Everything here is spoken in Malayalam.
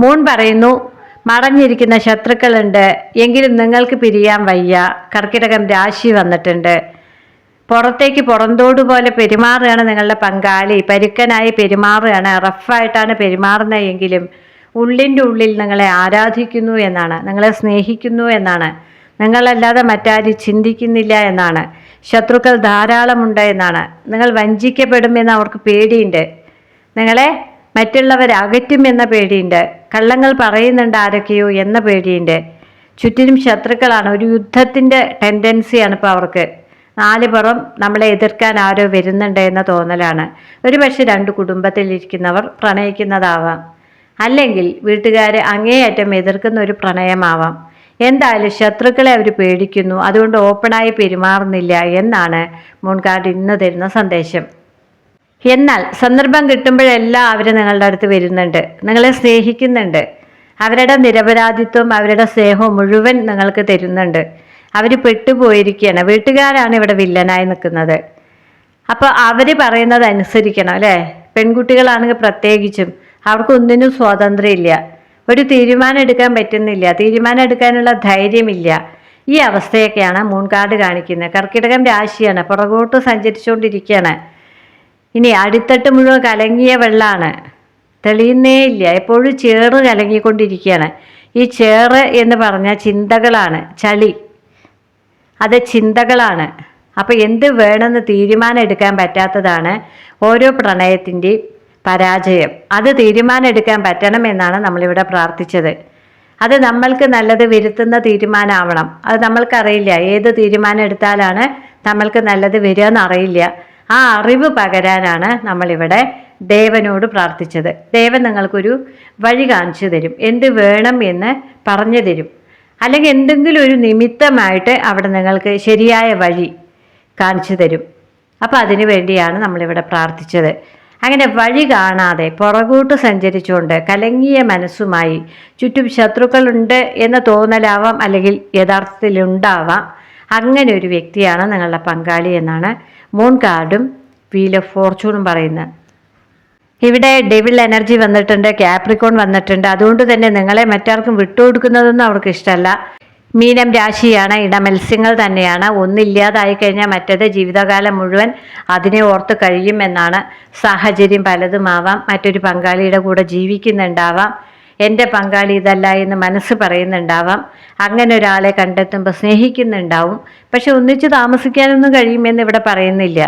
മൂൺ പറയുന്നു, മറഞ്ഞിരിക്കുന്ന ശത്രുക്കളുണ്ട്, എങ്കിലും നിങ്ങൾക്ക് പിരിയാൻ വയ്യ. കർക്കിടകം രാശി വന്നിട്ടുണ്ട്. പുറത്തേക്ക് പുറന്തോട് പോലെ പെരുമാറുകയാണ് നിങ്ങളുടെ പങ്കാളി. പരുക്കനായി പെരുമാറുകയാണ്, റഫായിട്ടാണ് പെരുമാറുന്നതെങ്കിലും ഉള്ളിൻ്റെ ഉള്ളിൽ നിങ്ങളെ ആരാധിക്കുന്നു എന്നാണ്, നിങ്ങളെ സ്നേഹിക്കുന്നു എന്നാണ്, നിങ്ങളല്ലാതെ മറ്റാരും ചിന്തിക്കുന്നില്ല എന്നാണ്. ശത്രുക്കൾ ധാരാളമുണ്ട് എന്നാണ്. നിങ്ങൾ വഞ്ചിക്കപ്പെടുമെന്ന് അവർക്ക് പേടിയുണ്ട്. നിങ്ങളെ മറ്റുള്ളവർ അകറ്റുമെന്ന പേടിയുണ്ട്. കള്ളങ്ങൾ പറയുന്നുണ്ട് ആരൊക്കെയോ എന്ന പേടിയുണ്ട്. ചുറ്റിനും ശത്രുക്കളാണ്. ഒരു യുദ്ധത്തിൻ്റെ ടെൻഡൻസിയാണ് ഇപ്പോൾ അവർക്ക്. നാല് പുറം നമ്മളെ എതിർക്കാൻ ആരോ വരുന്നുണ്ട് എന്ന തോന്നലാണ്. ഒരു പക്ഷെ രണ്ട് കുടുംബത്തിലിരിക്കുന്നവർ പ്രണയിക്കുന്നതാവാം, അല്ലെങ്കിൽ വീട്ടുകാരെ അങ്ങേയറ്റം എതിർക്കുന്ന ഒരു പ്രണയമാവാം. എന്തായാലും ശത്രുക്കളെ അവർ പേടിക്കുന്നു, അതുകൊണ്ട് ഓപ്പണായി പെരുമാറുന്നില്ല എന്നാണ് മൂൺകാർഡ് ഇന്ന് തരുന്ന സന്ദേശം. എന്നാൽ സന്ദർഭം കിട്ടുമ്പോഴെല്ലാം അവർ നിങ്ങളുടെ അടുത്ത് വരുന്നുണ്ട്, നിങ്ങളെ സ്നേഹിക്കുന്നുണ്ട്. അവരുടെ നിരപരാധിത്വം, അവരുടെ സ്നേഹവും മുഴുവൻ നിങ്ങൾക്ക് തരുന്നുണ്ട്. അവർ പെട്ടുപോയിരിക്കുകയാണ്. വീട്ടുകാരാണ് ഇവിടെ വില്ലനായി നിൽക്കുന്നത്. അപ്പോൾ അവർ പറയുന്നത് അനുസരിക്കണം അല്ലേ? പെൺകുട്ടികളാണെങ്കിൽ പ്രത്യേകിച്ചും അവർക്കൊന്നിനും സ്വാതന്ത്ര്യമില്ല. ഒരു തീരുമാനം എടുക്കാൻ പറ്റുന്നില്ല, തീരുമാനം എടുക്കാനുള്ള ധൈര്യമില്ല. ഈ അവസ്ഥയൊക്കെയാണ് മൂൺകാർഡ് കാണിക്കുന്നത്. കർക്കിടകം രാശിയാണ്, പുറകോട്ട് സഞ്ചരിച്ചുകൊണ്ടിരിക്കുകയാണ്. ഇനി അടിത്തട്ട് മുഴുവൻ കലങ്ങിയ വെള്ളമാണ്, തെളിയുന്നേ ഇല്ല. എപ്പോഴും ചേറ് കലങ്ങിക്കൊണ്ടിരിക്കുകയാണ്. ഈ ചേറ് എന്ന് പറഞ്ഞാൽ ചിന്തകളാണ്, ചളി, അത് ചിന്തകളാണ്. അപ്പോൾ എന്ത് വേണമെന്ന് തീരുമാനം എടുക്കാൻ പറ്റാത്തതാണ് ഓരോ പ്രണയത്തിൻ്റെയും പരാജയം. അത് തീരുമാനം എടുക്കാൻ പറ്റണമെന്നാണ് നമ്മളിവിടെ പ്രാർത്ഥിച്ചത്. അത് നമ്മൾക്ക് നല്ലത് വരുത്തുന്ന തീരുമാനമാവണം. അത് നമ്മൾക്കറിയില്ല, ഏത് തീരുമാനം എടുത്താലാണ് നമ്മൾക്ക് നല്ലത് വരിക എന്നറിയില്ല. ആ അറിവ് പകരാനാണ് നമ്മളിവിടെ ദേവനോട് പ്രാർത്ഥിച്ചത്. ദേവൻ നിങ്ങൾക്കൊരു വഴി കാണിച്ചു തരും, എന്ത് വേണം എന്ന് പറഞ്ഞു തരും. അല്ലെങ്കിൽ എന്തെങ്കിലും ഒരു നിമിത്തമായിട്ട് അവിടെ നിങ്ങൾക്ക് ശരിയായ വഴി കാണിച്ചു തരും. അപ്പോൾ അതിനു വേണ്ടിയാണ് നമ്മളിവിടെ പ്രാർത്ഥിച്ചത്. അങ്ങനെ വഴി കാണാതെ പുറകോട്ട് സഞ്ചരിച്ചുകൊണ്ട് കലങ്ങിയ മനസ്സുമായി, ചുറ്റും ശത്രുക്കളുണ്ട് എന്ന തോന്നലാവാം, അല്ലെങ്കിൽ യഥാർത്ഥത്തിലുണ്ടാവാം, അങ്ങനെ ഒരു വ്യക്തിയാണ് നിങ്ങളുടെ പങ്കാളി എന്നാണ് മൂൺകാർഡും വീൽ ഓഫ് ഫോർച്യൂണും പറയുന്നത്. ഇവിടെ ഡെവിൾ എനർജി വന്നിട്ടുണ്ട്, ക്യാപ്രിക്കോൺ വന്നിട്ടുണ്ട്. അതുകൊണ്ട് തന്നെ നിങ്ങളെ മറ്റാർക്കും വിട്ടുകൊടുക്കുന്നതൊന്നും അവർക്ക് ഇഷ്ടമല്ല. മീനം രാശിയാണ്, ഇടമത്സ്യങ്ങൾ തന്നെയാണ്. ഒന്നില്ലാതായി കഴിഞ്ഞാൽ മറ്റത് ജീവിതകാലം മുഴുവൻ അതിനെ ഓർത്ത് കഴിയുമെന്നാണ്. സാഹചര്യം പലതുമാവാം, മറ്റൊരു പങ്കാളിയുടെ കൂടെ ജീവിക്കുന്നുണ്ടാവാം, എൻ്റെ പങ്കാളി ഇതല്ല എന്ന് മനസ്സ് പറയുന്നുണ്ടാവാം. അങ്ങനെ ഒരാളെ കണ്ടെത്തുമ്പോൾ സ്നേഹിക്കുന്നുണ്ടാവും. പക്ഷെ ഒന്നിച്ച് താമസിക്കാനൊന്നും കഴിയുമെന്ന് ഇവിടെ പറയുന്നില്ല.